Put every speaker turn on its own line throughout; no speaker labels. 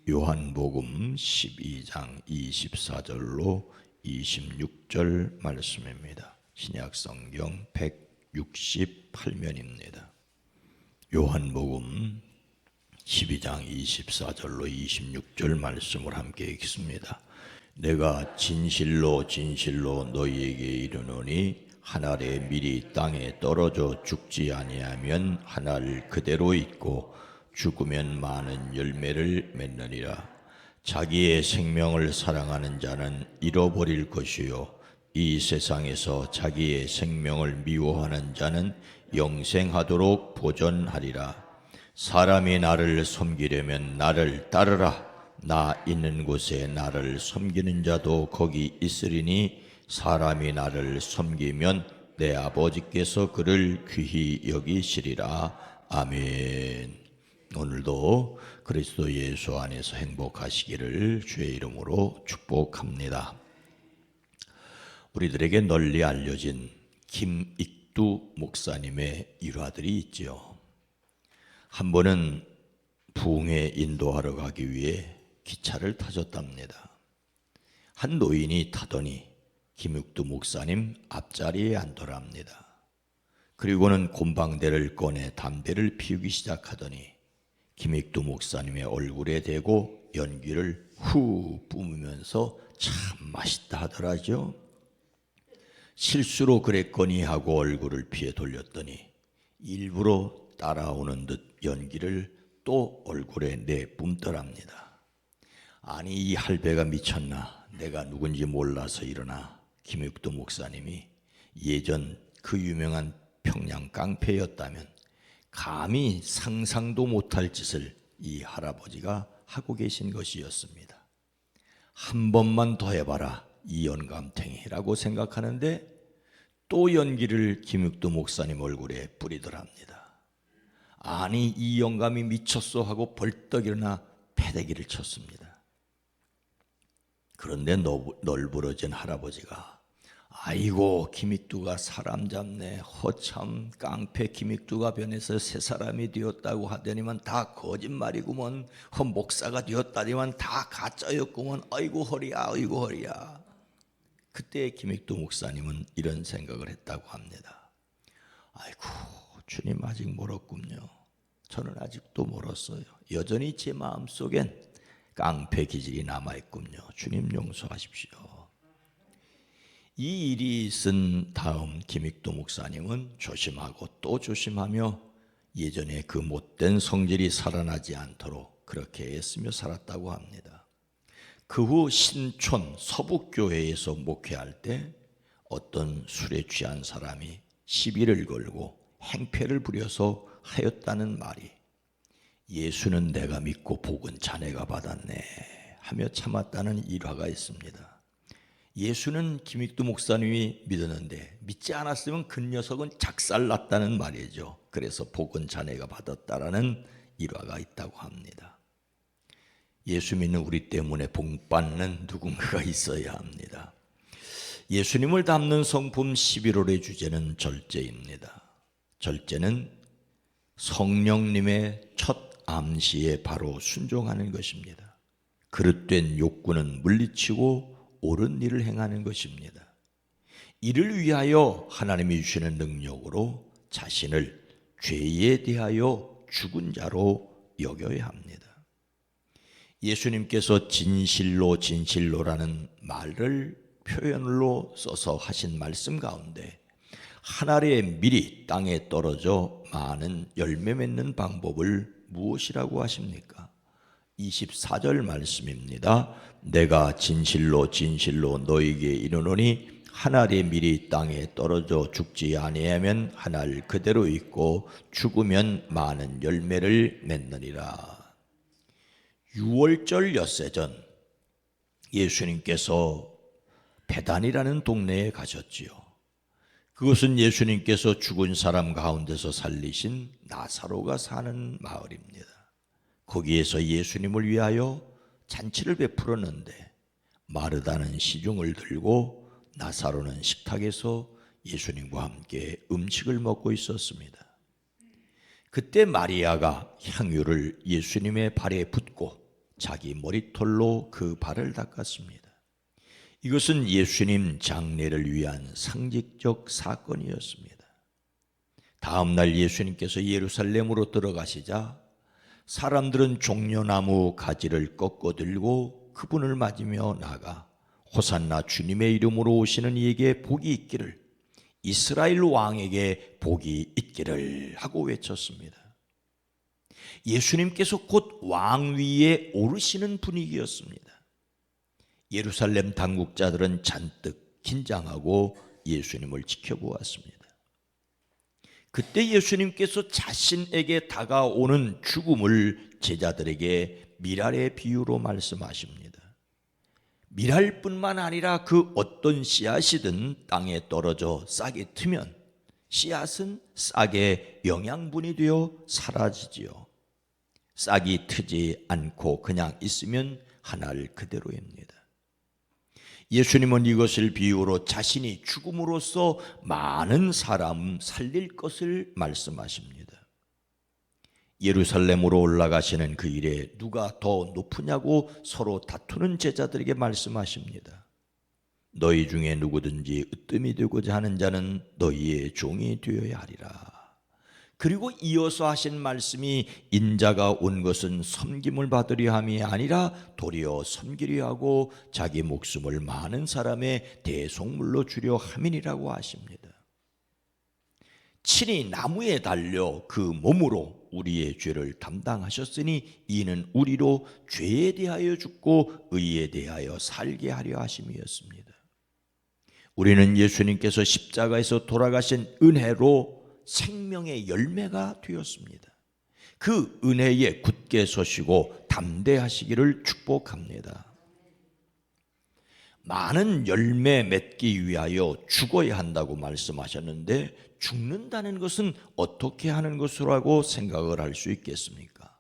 요한복음 12장 24절로 26절 말씀입니다. 신약성경 168면입니다. 요한복음 12장 24절로 26절 말씀을 함께 읽습니다. 내가 진실로 진실로 너희에게 이르노니 한 알의 밀이 땅에 떨어져 죽지 아니하면 한 알 그대로 있고 죽으면 많은 열매를 맺느니라. 자기의 생명을 사랑하는 자는 잃어버릴 것이요 이 세상에서 자기의 생명을 미워하는 자는 영생하도록 보존하리라. 사람이 나를 섬기려면 나를 따르라. 나 있는 곳에 나를 섬기는 자도 거기 있으리니 사람이 나를 섬기면 내 아버지께서 그를 귀히 여기시리라. 아멘. 오늘도 그리스도 예수 안에서 행복하시기를 주의 이름으로 축복합니다. 우리들에게 널리 알려진 김익두 목사님의 일화들이 있죠. 한 번은 부흥회 인도하러 가기 위해 기차를 타셨답니다. 한 노인이 타더니 김익두 목사님 앞자리에 앉더랍니다. 그리고는 곰방대를 꺼내 담배를 피우기 시작하더니 김익두 목사님의 얼굴에 대고 연기를 후 뿜으면서 참 맛있다 하더라죠. 실수로 그랬거니 하고 얼굴을 피해 돌렸더니 일부러 따라오는 듯 연기를 또 얼굴에 내뿜더랍니다. 아니 이 할배가 미쳤나? 내가 누군지 몰라서 일어나 김익두 목사님이 예전 그 유명한 평양 깡패였다면 감히 상상도 못할 짓을 이 할아버지가 하고 계신 것이었습니다. 한 번만 더 해봐라 이 영감탱이라고 생각하는데 또 연기를 김익두 목사님 얼굴에 뿌리더랍니다. 아니 이 영감이 미쳤어 하고 벌떡 일어나 패대기를 쳤습니다. 그런데 널브러진 할아버지가 아이고 김익두가 사람 잡네, 허참 깡패 김익두가 변해서 새 사람이 되었다고 하더니만 다 거짓말이구먼, 목사가 되었다니만 다 가짜였구먼, 아이고 허리야 아이고 허리야. 그때 김익두 목사님은 이런 생각을 했다고 합니다. 아이고 주님 아직 멀었군요. 저는 아직도 멀었어요. 여전히 제 마음속엔 깡패 기질이 남아있군요. 주님 용서하십시오. 이 일이 있은 다음 김익두 목사님은 조심하고 또 조심하며 예전에 그 못된 성질이 살아나지 않도록 그렇게 애쓰며 살았다고 합니다. 그 후 신촌 서북교회에서 목회할 때 어떤 술에 취한 사람이 시비를 걸고 행패를 부려서 하였다는 말이 예수는 내가 믿고 복은 자네가 받았네 하며 참았다는 일화가 있습니다. 예수는 김익두 목사님이 믿었는데 믿지 않았으면 그 녀석은 작살났다는 말이죠. 그래서 복은 자네가 받았다라는 일화가 있다고 합니다. 예수 믿는 우리 때문에 복받는 누군가가 있어야 합니다. 예수님을 담는 성품 11월의 주제는 절제입니다. 절제는 성령님의 첫 암시에 바로 순종하는 것입니다. 그릇된 욕구는 물리치고 옳은 일을 행하는 것입니다. 이를 위하여 하나님이 주시는 능력으로 자신을 죄에 대하여 죽은 자로 여겨야 합니다. 예수님께서 진실로 진실로라는 말을 표현으로 써서 하신 말씀 가운데 한 알의 밀이 땅에 떨어져 많은 열매 맺는 방법을 무엇이라고 하십니까? 24절 말씀입니다. 내가 진실로 진실로 너희에게 이르노니 한 알의 밀이 땅에 떨어져 죽지 아니하면 한 알 그대로 있고 죽으면 많은 열매를 맺느니라. 6월절 엿새 전 예수님께서 베단이라는 동네에 가셨지요. 그것은 예수님께서 죽은 사람 가운데서 살리신 나사로가 사는 마을입니다. 거기에서 예수님을 위하여 잔치를 베풀었는데 마르다는 시중을 들고 나사로는 식탁에서 예수님과 함께 음식을 먹고 있었습니다. 그때 마리아가 향유를 예수님의 발에 붓고 자기 머리털로 그 발을 닦았습니다. 이것은 예수님 장례를 위한 상징적 사건이었습니다. 다음 날 예수님께서 예루살렘으로 들어가시자 사람들은 종려나무 가지를 꺾어 들고 그분을 맞으며 나가 호산나 주님의 이름으로 오시는 이에게 복이 있기를, 이스라엘 왕에게 복이 있기를 하고 외쳤습니다. 예수님께서 곧 왕위에 오르시는 분위기였습니다. 예루살렘 당국자들은 잔뜩 긴장하고 예수님을 지켜보았습니다. 그때 예수님께서 자신에게 다가오는 죽음을 제자들에게 밀알의 비유로 말씀하십니다. 밀알뿐만 아니라 그 어떤 씨앗이든 땅에 떨어져 싹이 트면 씨앗은 싹의 영양분이 되어 사라지지요. 싹이 트지 않고 그냥 있으면 하늘 그대로입니다. 예수님은 이것을 비유로 자신이 죽음으로써 많은 사람 살릴 것을 말씀하십니다. 예루살렘으로 올라가시는 그 일에 누가 더 높으냐고 서로 다투는 제자들에게 말씀하십니다. 너희 중에 누구든지 으뜸이 되고자 하는 자는 너희의 종이 되어야 하리라. 그리고 이어서 하신 말씀이 인자가 온 것은 섬김을 받으려 함이 아니라 도리어 섬기려 하고 자기 목숨을 많은 사람의 대속물로 주려 함이니라고 하십니다. 친히 나무에 달려 그 몸으로 우리의 죄를 담당하셨으니 이는 우리로 죄에 대하여 죽고 의에 대하여 살게 하려 하심이었습니다. 우리는 예수님께서 십자가에서 돌아가신 은혜로 생명의 열매가 되었습니다. 그 은혜에 굳게 서시고 담대하시기를 축복합니다. 많은 열매 맺기 위하여 죽어야 한다고 말씀하셨는데 죽는다는 것은 어떻게 하는 것이라고 생각을 할 수 있겠습니까?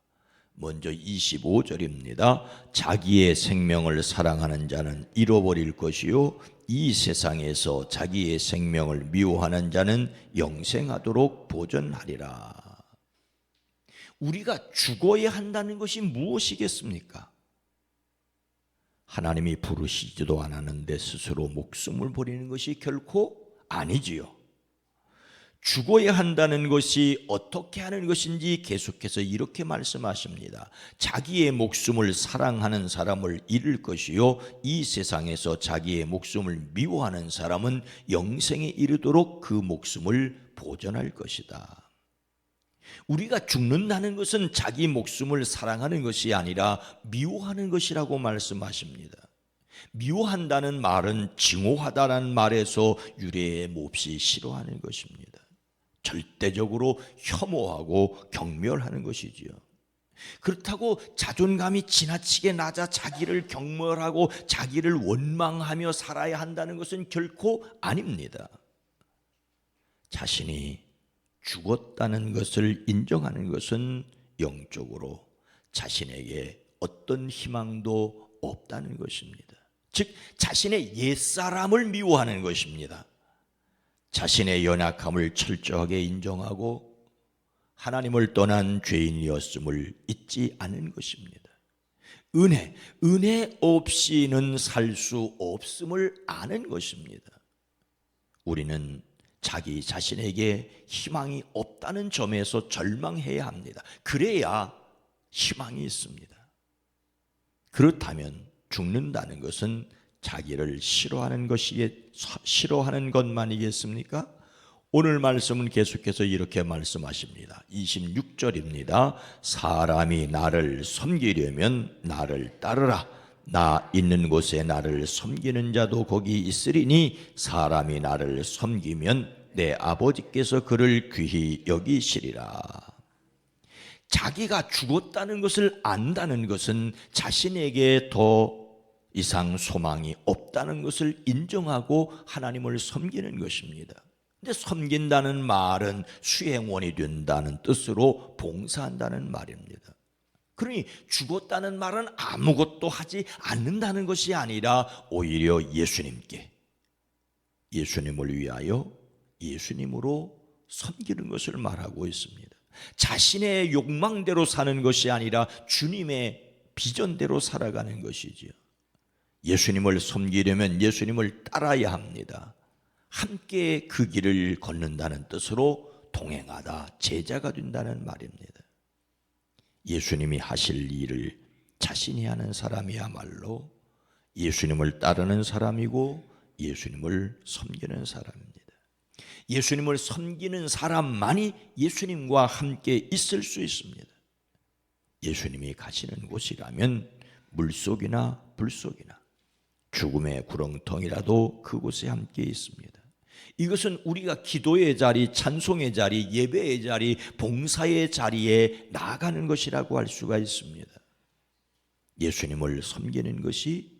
먼저 25절입니다. 자기의 생명을 사랑하는 자는 잃어버릴 것이요 이 세상에서 자기의 생명을 미워하는 자는 영생하도록 보존하리라. 우리가 죽어야 한다는 것이 무엇이겠습니까? 하나님이 부르시지도 않았는데 스스로 목숨을 버리는 것이 결코 아니지요. 죽어야 한다는 것이 어떻게 하는 것인지 계속해서 이렇게 말씀하십니다. 자기의 목숨을 사랑하는 사람을 잃을 것이요 이 세상에서 자기의 목숨을 미워하는 사람은 영생에 이르도록 그 목숨을 보존할 것이다. 우리가 죽는다는 것은 자기 목숨을 사랑하는 것이 아니라 미워하는 것이라고 말씀하십니다. 미워한다는 말은 증오하다라는 말에서 유래에 몹시 싫어하는 것입니다. 절대적으로 혐오하고 경멸하는 것이지요. 그렇다고 자존감이 지나치게 낮아 자기를 경멸하고 자기를 원망하며 살아야 한다는 것은 결코 아닙니다. 자신이 죽었다는 것을 인정하는 것은 영적으로 자신에게 어떤 희망도 없다는 것입니다. 즉 자신의 옛사람을 미워하는 것입니다. 자신의 연약함을 철저하게 인정하고 하나님을 떠난 죄인이었음을 잊지 않은 것입니다. 은혜 없이는 살 수 없음을 아는 것입니다. 우리는 자기 자신에게 희망이 없다는 점에서 절망해야 합니다. 그래야 희망이 있습니다. 그렇다면 죽는다는 것은 자기를 싫어하는 것만이겠습니까? 오늘 말씀은 계속해서 이렇게 말씀하십니다. 26절입니다. 사람이 나를 섬기려면 나를 따르라. 나 있는 곳에 나를 섬기는 자도 거기 있으리니 사람이 나를 섬기면 내 아버지께서 그를 귀히 여기시리라. 자기가 죽었다는 것을 안다는 것은 자신에게 더 이상 소망이 없다는 것을 인정하고 하나님을 섬기는 것입니다. 근데 섬긴다는 말은 수행원이 된다는 뜻으로 봉사한다는 말입니다. 그러니 죽었다는 말은 아무것도 하지 않는다는 것이 아니라 오히려 예수님을 위하여 예수님으로 섬기는 것을 말하고 있습니다. 자신의 욕망대로 사는 것이 아니라 주님의 비전대로 살아가는 것이지요. 예수님을 섬기려면 예수님을 따라야 합니다. 함께 그 길을 걷는다는 뜻으로 동행하다 제자가 된다는 말입니다. 예수님이 하실 일을 자신이 하는 사람이야말로 예수님을 따르는 사람이고 예수님을 섬기는 사람입니다. 예수님을 섬기는 사람만이 예수님과 함께 있을 수 있습니다. 예수님이 가시는 곳이라면 물속이나 불속이나 죽음의 구렁텅이라도 그곳에 함께 있습니다. 이것은 우리가 기도의 자리, 찬송의 자리, 예배의 자리, 봉사의 자리에 나아가는 것이라고 할 수가 있습니다. 예수님을 섬기는 것이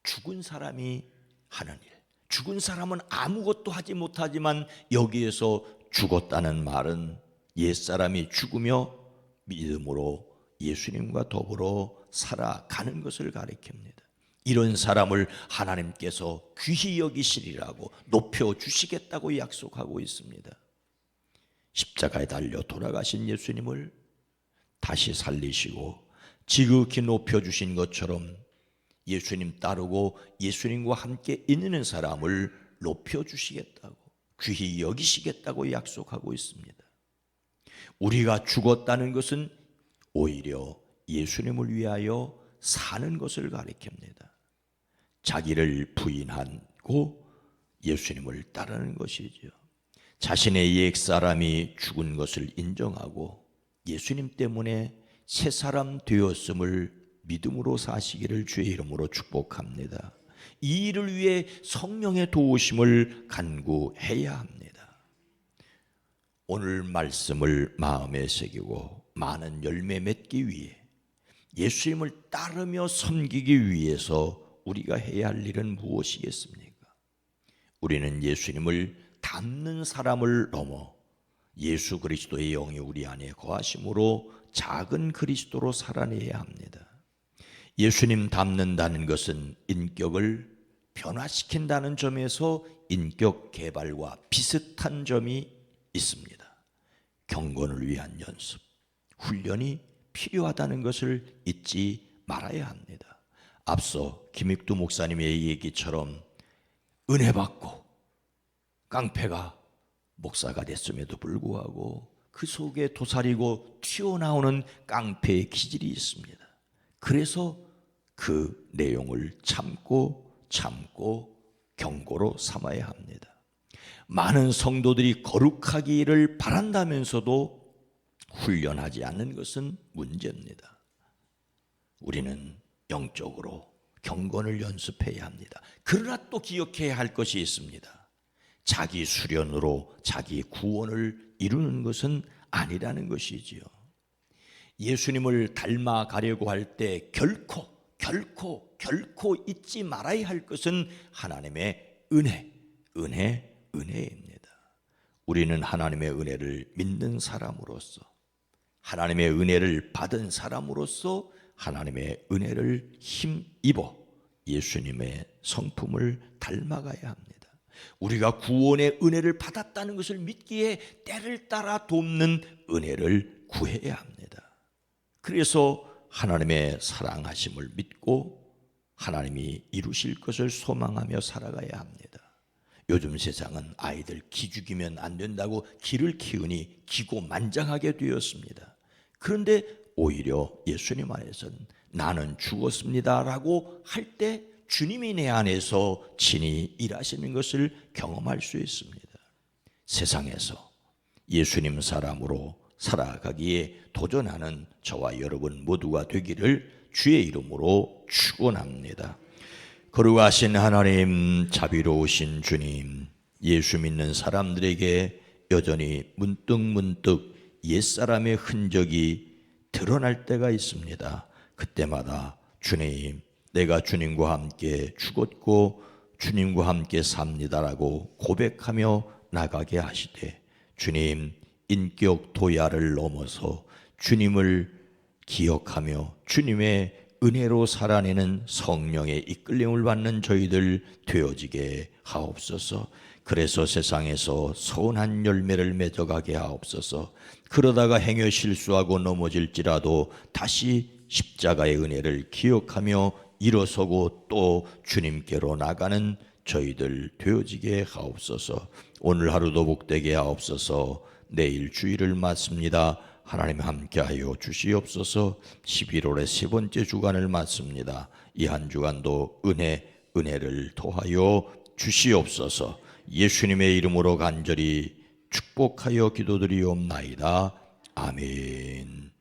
죽은 사람이 하는 일, 죽은 사람은 아무것도 하지 못하지만 여기에서 죽었다는 말은 옛사람이 죽으며 믿음으로 예수님과 더불어 살아가는 것을 가리킵니다. 이런 사람을 하나님께서 귀히 여기시리라고 높여주시겠다고 약속하고 있습니다. 십자가에 달려 돌아가신 예수님을 다시 살리시고 지극히 높여주신 것처럼 예수님 따르고 예수님과 함께 있는 사람을 높여주시겠다고 귀히 여기시겠다고 약속하고 있습니다. 우리가 죽었다는 것은 오히려 예수님을 위하여 사는 것을 가리킵니다. 자기를 부인하고 예수님을 따르는 것이죠. 자신의 옛사람이 죽은 것을 인정하고 예수님 때문에 새 사람 되었음을 믿음으로 사시기를 주의 이름으로 축복합니다. 이 일을 위해 성령의 도우심을 간구해야 합니다. 오늘 말씀을 마음에 새기고 많은 열매 맺기 위해 예수님을 따르며 섬기기 위해서 우리가 해야 할 일은 무엇이겠습니까? 우리는 예수님을 닮는 사람을 넘어 예수 그리스도의 영이 우리 안에 거하심으로 작은 그리스도로 살아내야 합니다. 예수님 닮는다는 것은 인격을 변화시킨다는 점에서 인격 개발과 비슷한 점이 있습니다. 경건을 위한 연습, 훈련이 필요하다는 것을 잊지 말아야 합니다. 앞서 김익두 목사님의 얘기처럼 은혜 받고 깡패가 목사가 됐음에도 불구하고 그 속에 도사리고 튀어나오는 깡패의 기질이 있습니다. 그래서 그 내용을 참고 경고로 삼아야 합니다. 많은 성도들이 거룩하기를 바란다면서도 훈련하지 않는 것은 문제입니다. 우리는 영적으로 경건을 연습해야 합니다. 그러나 또 기억해야 할 것이 있습니다. 자기 수련으로 자기 구원을 이루는 것은 아니라는 것이지요. 예수님을 닮아가려고 할 때 결코 잊지 말아야 할 것은 하나님의 은혜입니다. 우리는 하나님의 은혜를 믿는 사람으로서, 하나님의 은혜를 받은 사람으로서 하나님의 은혜를 힘입어 예수님의 성품을 닮아가야 합니다. 우리가 구원의 은혜를 받았다는 것을 믿기에 때를 따라 돕는 은혜를 구해야 합니다. 그래서 하나님의 사랑하심을 믿고 하나님이 이루실 것을 소망하며 살아가야 합니다. 요즘 세상은 아이들 기죽이면 안 된다고 기를 키우니 기고만장하게 되었습니다. 그런데 오히려 예수님 안에서는 나는 죽었습니다라고 할 때 주님이 내 안에서 친히 일하시는 것을 경험할 수 있습니다. 세상에서 예수님 사람으로 살아가기에 도전하는 저와 여러분 모두가 되기를 주의 이름으로 축원합니다. 거룩하신 하나님, 자비로우신 주님, 예수 믿는 사람들에게 여전히 문득문득 옛사람의 흔적이 드러날 때가 있습니다. 그때마다 주님, 내가 주님과 함께 죽었고 주님과 함께 삽니다라고 고백하며 나가게 하시되, 주님, 인격 도야를 넘어서 주님을 기억하며 주님의 은혜로 살아내는 성령의 이끌림을 받는 저희들 되어지게 하옵소서. 그래서 세상에서 선한 열매를 맺어가게 하옵소서. 그러다가 행여 실수하고 넘어질지라도 다시 십자가의 은혜를 기억하며 일어서고 또 주님께로 나가는 저희들 되어지게 하옵소서. 오늘 하루도 복되게 하옵소서. 내일 주일을 맞습니다. 하나님 함께하여 주시옵소서. 11월의 세 번째 주간을 맞습니다. 이 한 주간도 은혜를 더하여 주시옵소서. 예수님의 이름으로 간절히 축복하여 기도드리옵나이다. 아멘.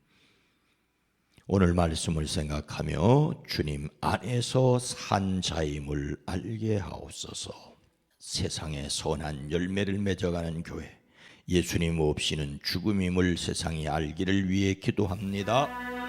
오늘 말씀을 생각하며 주님 안에서 산 자임을 알게 하옵소서. 세상에 선한 열매를 맺어가는 교회, 예수님 없이는 죽음임을 세상이 알기를 위해 기도합니다.